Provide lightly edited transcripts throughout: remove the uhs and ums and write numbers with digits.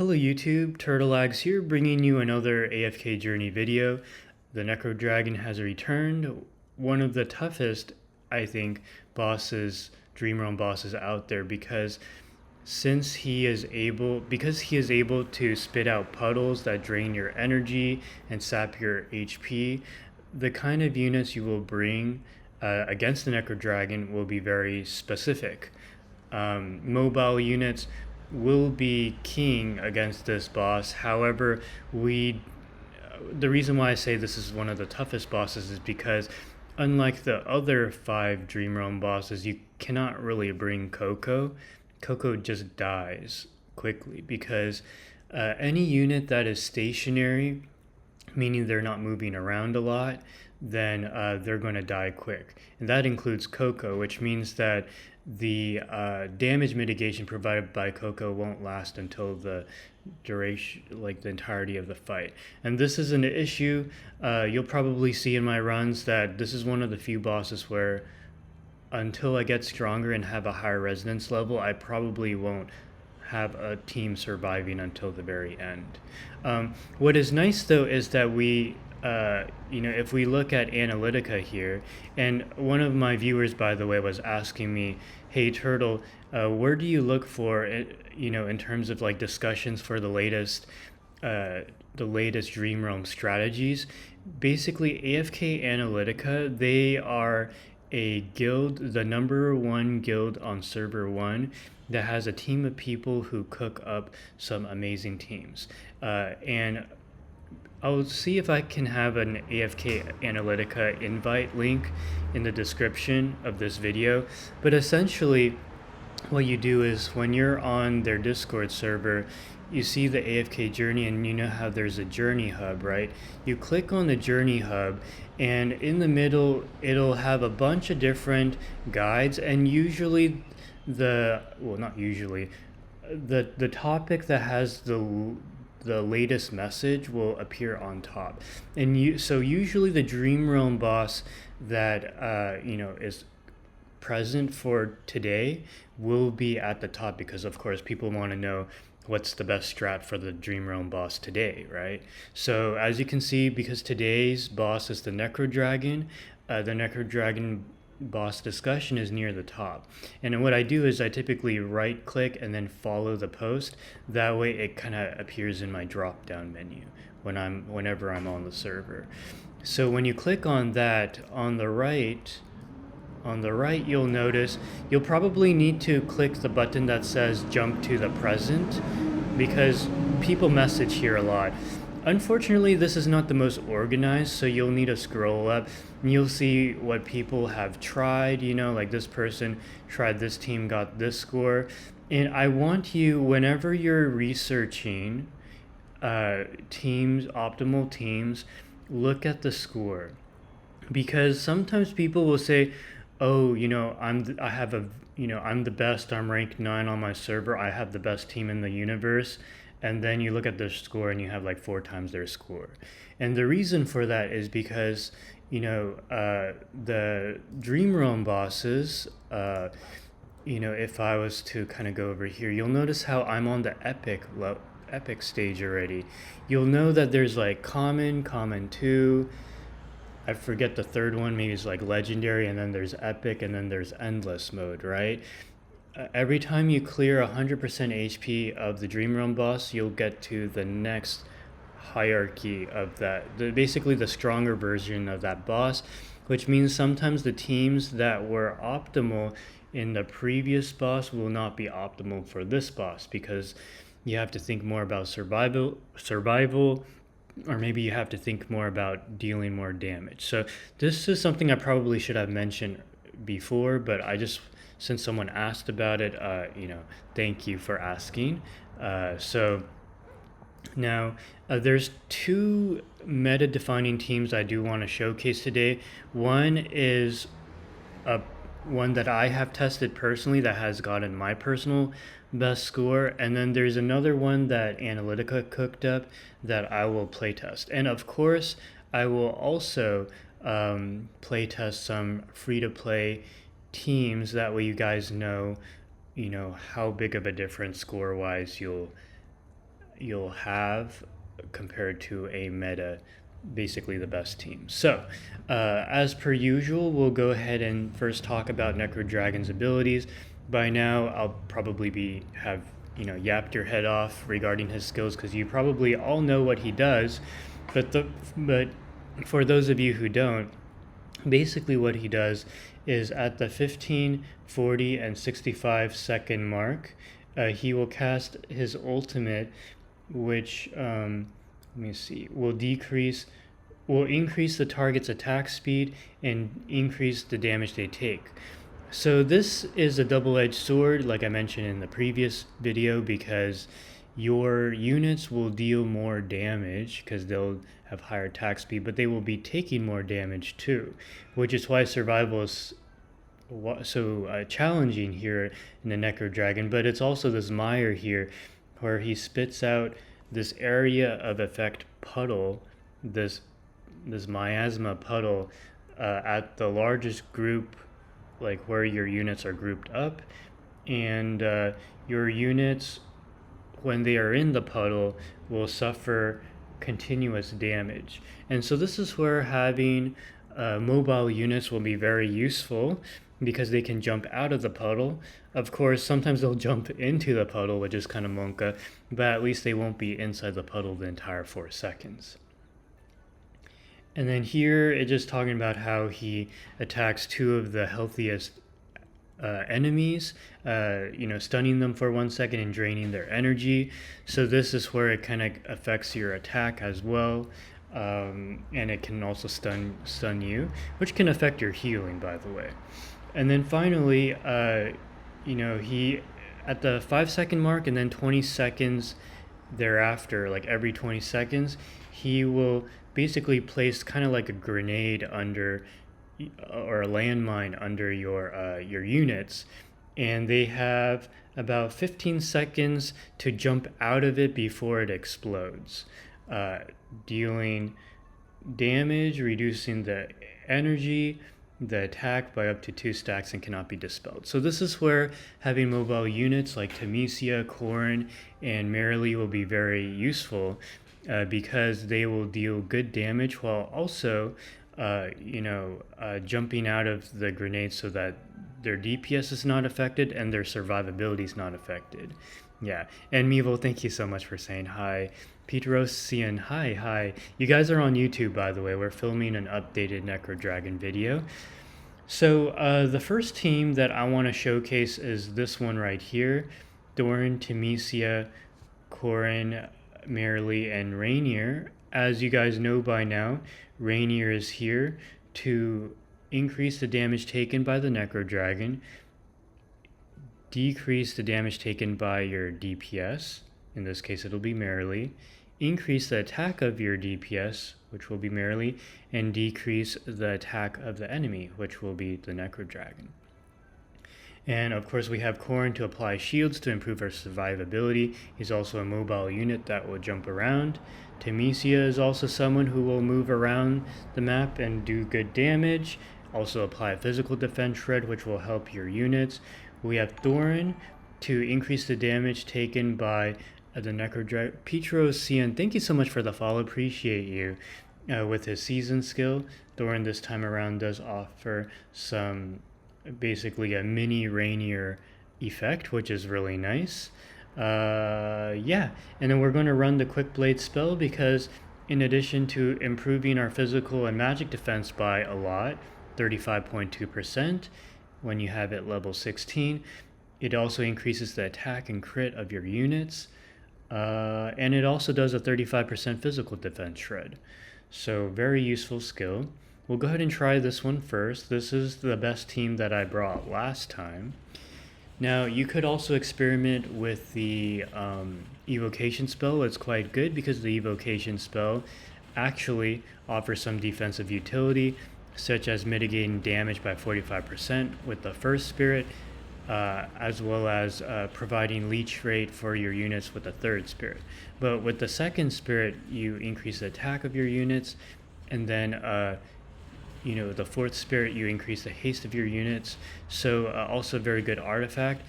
Hello YouTube, Turtleags here, bringing you another AFK journey video. The Necrodragon has returned, one of the toughest, I think, Dream Realm bosses out there, because he is able to spit out puddles that drain your energy and sap your HP. The kind of units you will bring against the Necrodragon will be very specific. Mobile units will be king against this boss. However, the reason why I say this is one of the toughest bosses is because unlike the other 5 Dream Realm bosses, you cannot really bring Coco. Coco just dies quickly because any unit that is stationary, meaning they're not moving around a lot, then they're going to die quick. And that includes Coco, which means that the damage mitigation provided by Coco won't last until the duration, like the entirety of the fight. And this is an issue you'll probably see in my runs, that this is one of the few bosses where until I get stronger and have a higher resonance level, I probably won't have a team surviving until the very end. What is nice though is that if we look at Analytica here, and one of my viewers, by the way, was asking me, "Hey Turtle, where do you look for, in terms of like discussions for the latest Dream Realm strategies?" Basically, AFK Analytica, they are a guild, the number 1 guild on server 1, that has a team of people who cook up some amazing teams. And I'll see if I can have an AFK Analytica invite link in the description of this video. But essentially, what you do is when you're on their Discord server, you see the AFK journey, and you know how there's a journey hub, right? You click on the journey hub, and in the middle, it'll have a bunch of different guides, and usually not usually, the topic that has the latest message will appear on top. And so usually the Dream Realm boss that is present for today will be at the top, because of course people want to know what's the best strat for the Dream Realm boss today, right? So as you can see, because today's boss is the Necrodragon, the Necrodragon boss discussion is near the top. And what I do is I typically right click and then follow the post. That way it kind of appears in my drop down menu whenever I'm on the server. So when you click on that, on the right, you'll notice you'll probably need to click the button that says jump to the present, because people message here a lot. Unfortunately, this is not the most organized, so you'll need to scroll up and you'll see what people have tried. Like this person tried this team, got this score. And I want you, whenever you're researching optimal teams, look at the score, because sometimes people will say, "Oh, I'm the best. I'm ranked 9 on my server. I have the best team in the universe." And then you look at their score and you have like 4 times their score. And the reason for that is because the Dream Realm bosses, if I was to kind of go over here, you'll notice how I'm on the epic stage already. You'll know that there's like common 2, I forget the third one, maybe it's like legendary, and then there's epic, and then there's endless mode, right? Every time you clear 100% HP of the Dream Realm boss, you'll get to the next hierarchy of basically the stronger version of that boss, which means sometimes the teams that were optimal in the previous boss will not be optimal for this boss, because you have to think more about survival, or maybe you have to think more about dealing more damage. So this is something I probably should have mentioned before, but since someone asked about it, thank you for asking. So now there's 2 meta-defining teams I do want to showcase today. One is one that I have tested personally that has gotten my personal best score, and then there's another one that Analytica cooked up that I will playtest. And of course, I will also playtest some free-to-play teams. That way you guys know how big of a difference score-wise you'll have compared to a meta, basically the best team. So, as per usual, we'll go ahead and first talk about Necrodrakon's abilities. By now, I'll probably have yapped your head off regarding his skills because you probably all know what he does, but for those of you who don't, basically what he does is at the 15, 40, and 65-second mark, he will cast his ultimate, which let me see, will increase the target's attack speed and increase the damage they take. So this is a double-edged sword, like I mentioned in the previous video, because your units will deal more damage because they'll have higher attack speed, but they will be taking more damage too, which is why survival is so challenging here in the Necrodrakon. But it's also this mire here where he spits out this area of effect puddle, this miasma puddle at the largest group, like where your units are grouped up, and your units, when they are in the puddle, will suffer continuous damage. And so this is where having mobile units will be very useful because they can jump out of the puddle. Of course, sometimes they'll jump into the puddle, which is kind of monka, but at least they won't be inside the puddle the entire 4 seconds. And then here it's just talking about how he attacks 2 of the healthiest enemies, stunning them for 1 second and draining their energy. So this is where it kind of affects your attack as well, and it can also stun you, which can affect your healing, by the way. And then finally, he at the 5-second mark and then 20 seconds thereafter, like every 20 seconds, he will basically place kind of like a grenade under or a landmine under your units, and they have about 15 seconds to jump out of it before it explodes, dealing damage, reducing the energy, the attack by up to 2 stacks, and cannot be dispelled. So this is where having mobile units like Temesia, Corrin, and Merrily will be very useful, because they will deal good damage while also jumping out of the grenade so that their DPS is not affected and their survivability is not affected. Yeah, and Mevo, thank you so much for saying hi. Peterosian, hi. You guys are on YouTube, by the way. We're filming an updated Necrodrakon video. So the first team that I want to showcase is this one right here. Doran, Temesia, Corrin, Merrily, and Rainier. As you guys know by now, Rainier is here to increase the damage taken by the Necrodrakon, decrease the damage taken by your DPS, in this case it'll be Merrily, increase the attack of your DPS, which will be Merrily, and decrease the attack of the enemy, which will be the Necrodrakon. And of course we have Corrin to apply shields to improve our survivability. He's also a mobile unit that will jump around. Temesia is also someone who will move around the map and do good damage. Also apply a physical defense shred, which will help your units. We have Thorin to increase the damage taken by the Necrodrakon. Petrosian, thank you so much for the follow. Appreciate you. With his season skill, Thorin this time around does offer some, basically a mini Rainier effect, which is really nice. And then we're going to run the Quick Blade spell because in addition to improving our physical and magic defense by a lot, 35.2%, when you have it level 16, it also increases the attack and crit of your units, and it also does a 35% physical defense shred. So very useful skill. We'll go ahead and try this one first. This is the best team that I brought last time. Now, you could also experiment with the evocation spell. It's quite good because the evocation spell actually offers some defensive utility, such as mitigating damage by 45% with the first spirit, as well as providing leech rate for your units with the third spirit. But with the second spirit, you increase the attack of your units, and then the fourth spirit, you increase the haste of your units. So also a very good artifact.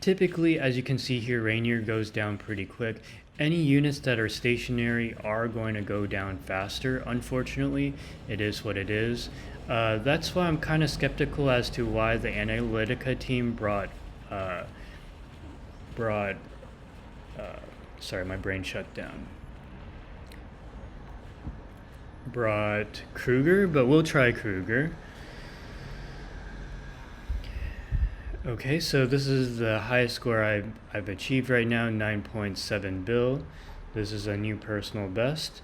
Typically, as you can see here, Rainier goes down pretty quick. any units that are stationary are going to go down faster. Unfortunately, it is what it is. That's why I'm kind of skeptical as to why the Analytica team brought sorry, my brain shut down. Brought Kruger, but we'll try Kruger. Okay, so this is the highest score I've achieved right now, 9.7 bill. This is a new personal best.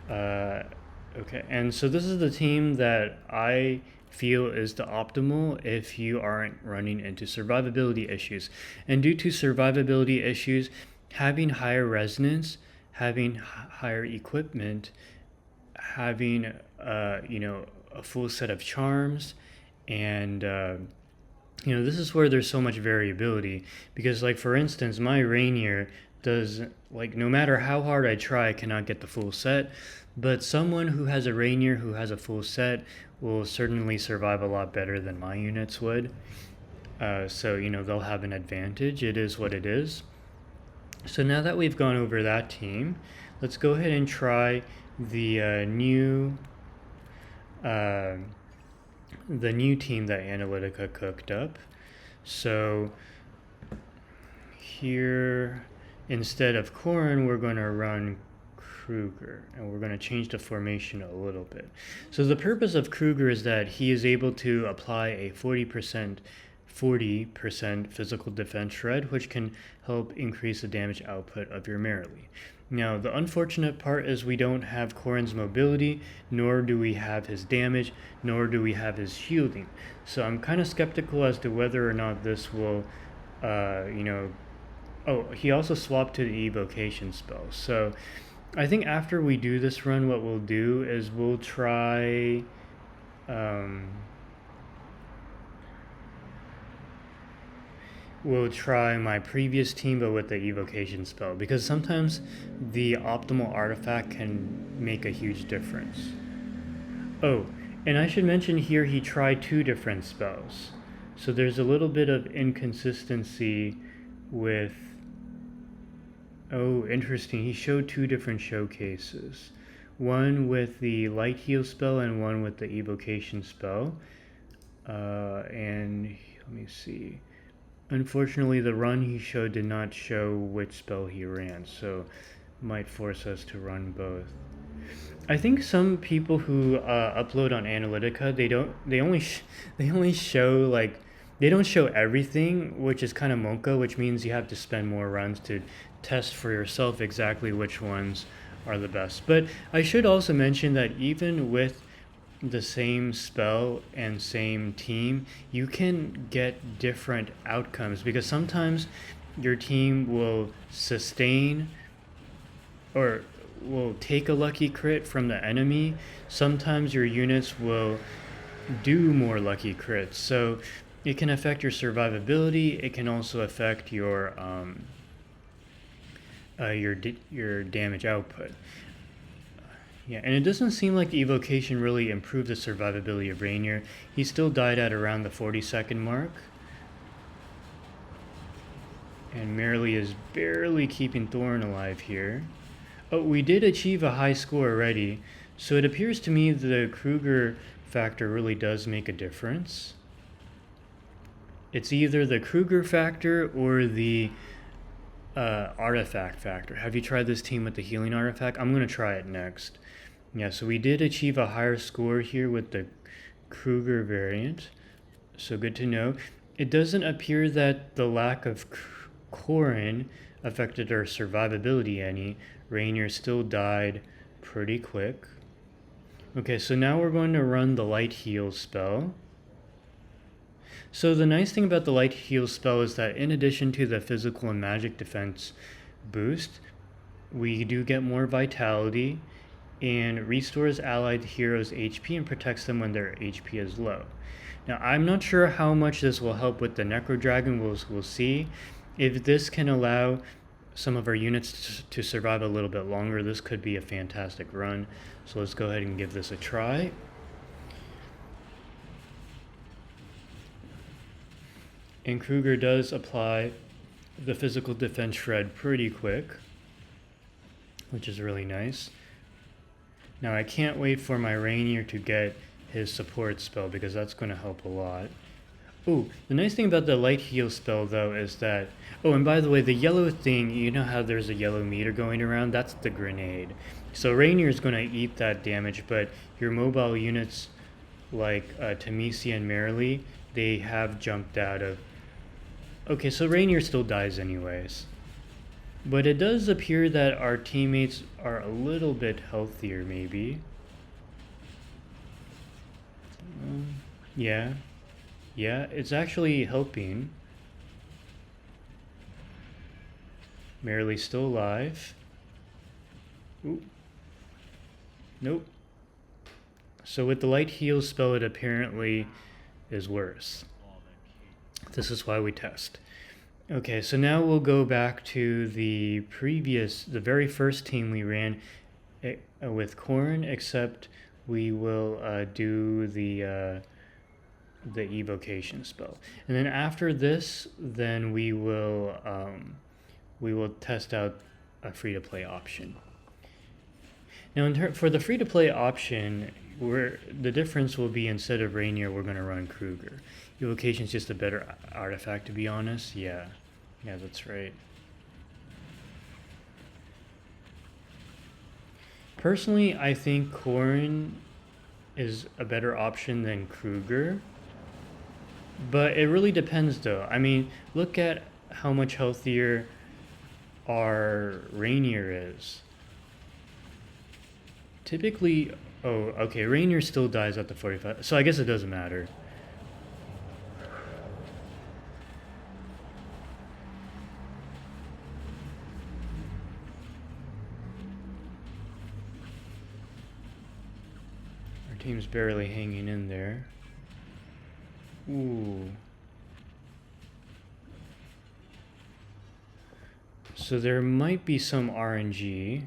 Okay, and so this is the team that I feel is the optimal if you aren't running into survivability issues. And due to survivability issues, having higher resonance, having higher equipment, having a full set of charms, and this is where there's so much variability, because like for instance, my Rainier does, like, no matter how hard I try, I cannot get the full set, but someone who has a Rainier who has a full set will certainly survive a lot better than my units would. So they'll have an advantage. It is what it is. So now that we've gone over that team, let's go ahead and try the new team that Analytica cooked up. So here, instead of Corrin, we're going to run Kruger, and we're going to change the formation a little bit. So the purpose of Kruger is that he is able to apply a 40% physical defense shred, which can help increase the damage output of your Merrily. Now, the unfortunate part is we don't have Corrin's mobility, nor do we have his damage, nor do we have his shielding. So I'm kind of skeptical as to whether or not this will, Oh, he also swapped to the evocation spell. So I think after we do this run, what we'll do is we'll try... we'll try my previous team, but with the evocation spell, because sometimes the optimal artifact can make a huge difference. Oh, and I should mention here he tried 2 different spells, so there's a little bit of inconsistency with... Oh, interesting, he showed 2 different showcases, one with the light heal spell and one with the evocation spell. And let me see. Unfortunately, the run he showed did not show which spell he ran, so might force us to run both. I think some people who upload on Analytica, they only show, like, they don't show everything, which is kind of monka, which means you have to spend more runs to test for yourself exactly which ones are the best. But I should also mention that even with the same spell and same team, you can get different outcomes, because sometimes your team will sustain or will take a lucky crit from the enemy. Sometimes your units will do more lucky crits, so it can affect your survivability. It can also affect your damage output. Yeah, and it doesn't seem like the evocation really improved the survivability of Rainier. He still died at around the 40-second mark. And Merrily is barely keeping Thorn alive here. Oh, we did achieve a high score already, so it appears to me the Kruger factor really does make a difference. It's either the Kruger factor or the artifact factor. Have you tried this team with the healing artifact? I'm going to try it next. Yeah, so we did achieve a higher score here with the Kruger variant, so good to know. It doesn't appear that the lack of Corrin affected our survivability any. Rainier still died pretty quick. Okay, so now we're going to run the light heal spell. So the nice thing about the light heal spell is that in addition to the physical and magic defense boost, we do get more vitality, and restores allied heroes' HP and protects them when their HP is low. Now, I'm not sure how much this will help with the Necrodragon. We'll see. If this can allow some of our units to survive a little bit longer, this could be a fantastic run. So let's go ahead and give this a try. And Kruger does apply the physical defense shred pretty quick. which is really nice. Now I can't wait for my Rainier to get his support spell because that's going to help a lot. Oh, the nice thing about the light heal spell though is that, oh, and by the way, the yellow thing, you know how there's a yellow meter going around? That's the grenade. So Rainier is going to eat that damage, but your mobile units like Tamisi and Merrily, they have jumped out of... Okay, so Rainier still dies anyways. But it does appear that our teammates are a little bit healthier, maybe. Yeah. Yeah, it's actually helping. Merrily's still alive. Ooh. Nope. So with the light heal spell, it apparently is worse. This is why we test. Okay, so now we'll go back to the very first team we ran with Corn, except we will do the evocation spell, and then after this, then we will test out a free-to-play option. Now, for the free-to-play option, the difference will be instead of Rainier, we're going to run Kruger. Evocation is just a better artifact, to be honest. Yeah, that's right. Personally, I think Corrin is a better option than Kruger. But it really depends, though. I mean, look at how much healthier our Rainier is. Typically... Oh, okay, Rainier still dies at the 45... So I guess it doesn't matter. Our team's barely hanging in there. Ooh. So there might be some RNG.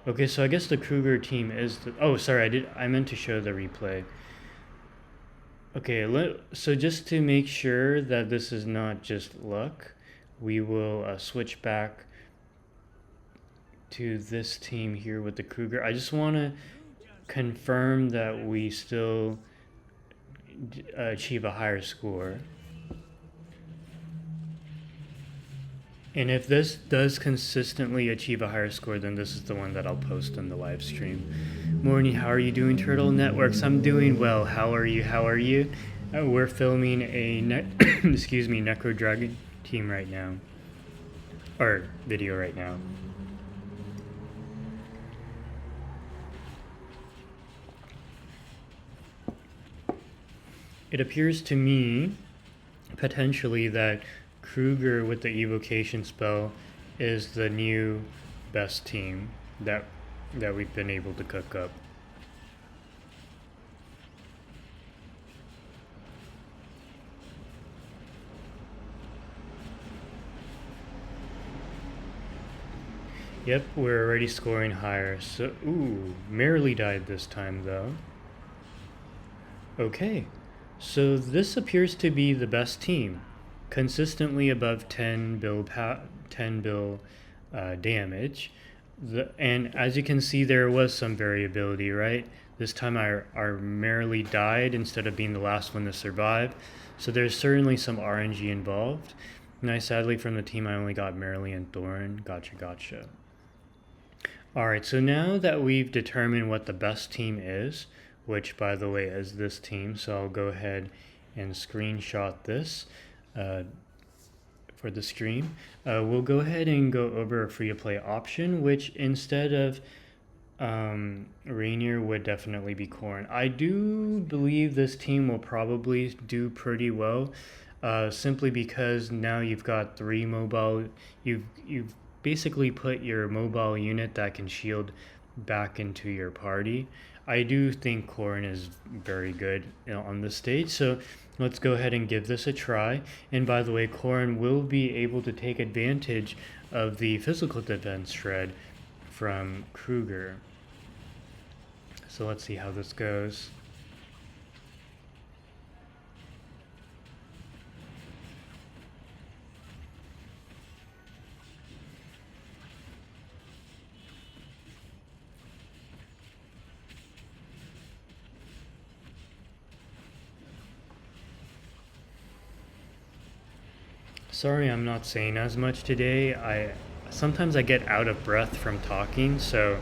Okay, so I guess the Kruger team is the... Oh, sorry, I meant to show the replay. Okay, so just to make sure that this is not just luck, we will switch back to this team here with the Kruger. I just want to confirm that we still achieve a higher score. And if this does consistently achieve a higher score, then this is the one that I'll post in the live stream. Morning, how are you doing, Turtle Networks? I'm doing well. How are you? We're filming a Necrodrakon team right now. Or video right now. It appears to me, potentially, that Kruger with the evocation spell is the new best team that we've been able to cook up. Yep, we're already scoring higher. So, ooh, Merrily died this time though. Okay, so this appears to be the best team. Consistently above 10 bill damage. And as you can see, there was some variability, right? This time our Merrily died instead of being the last one to survive. So there's certainly some RNG involved. And sadly from the team, I only got Merrily and Thorin. Gotcha. Alright, so now that we've determined what the best team is, which by the way is this team, so I'll go ahead and screenshot this for the stream. We'll go ahead and go over a free-to-play option, which instead of Rainier would definitely be Corn. I do believe this team will probably do pretty well, simply because now you've got 3 mobile. You've basically put your mobile unit that can shield back into your party. I do think Corn is very good on this stage, so let's go ahead and give this a try. And by the way, Corn will be able to take advantage of the physical defense shred from Kruger. So let's see how this goes. Sorry I'm not saying as much today. Sometimes I get out of breath from talking, so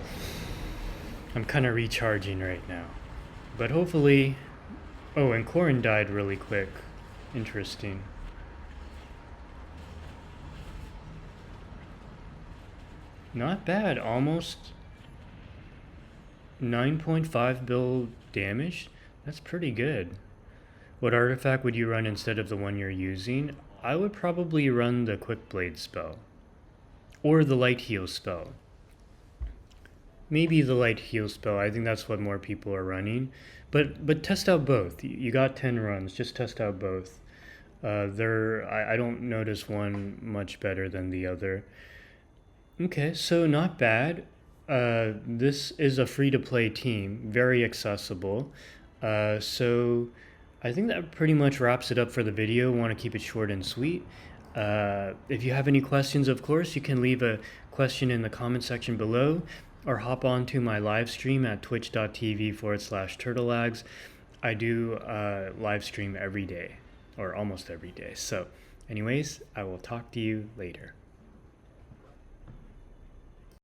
I'm kind of recharging right now. But hopefully... Oh, and Corin died really quick. Interesting. Not bad. Almost 9.5 bill damage. That's pretty good. What artifact would you run instead of the one you're using? I would probably run the Quick Blade spell. Or the Light Heal spell. Maybe the Light Heal spell. I think that's what more people are running. But test out both. You got 10 runs. Just test out both. I don't notice one much better than the other. Okay, so not bad. This is a free-to-play team. Very accessible. So I think that pretty much wraps it up for the video. Want to keep it short and sweet. If you have any questions, of course, you can leave a question in the comment section below or hop on to my live stream at twitch.tv/turtlelags. I do live stream every day or almost every day. So anyways, I will talk to you later.